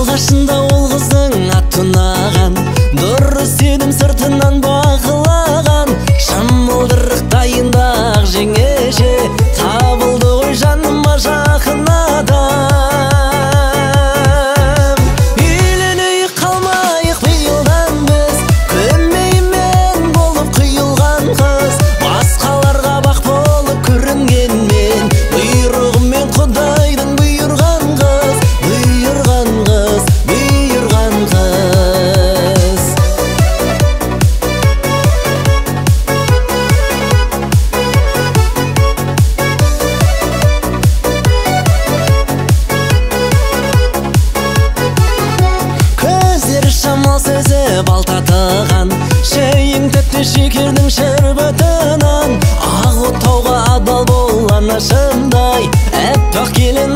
Алғашында ол қыздың аты ұнаған, дұрыс едім сыртынан бағылаған. Шамылдырық дайындақ жеңеше, табылды ғой жаныма жақын адам. Үйленейік қалмайық биылдан біз, көмеймен болып құйылған қыз. Басқаларға бақ болып көрінгенмен, бұйрығымен құдайдың бұйырған қыз, бұйырған қыз, бұйырған қыз. Көздері шамал сөзі балтатыған, шейін тәтті шекердің шәрбатынан. Ақ отауға адал бол анашымдай, әппақ келін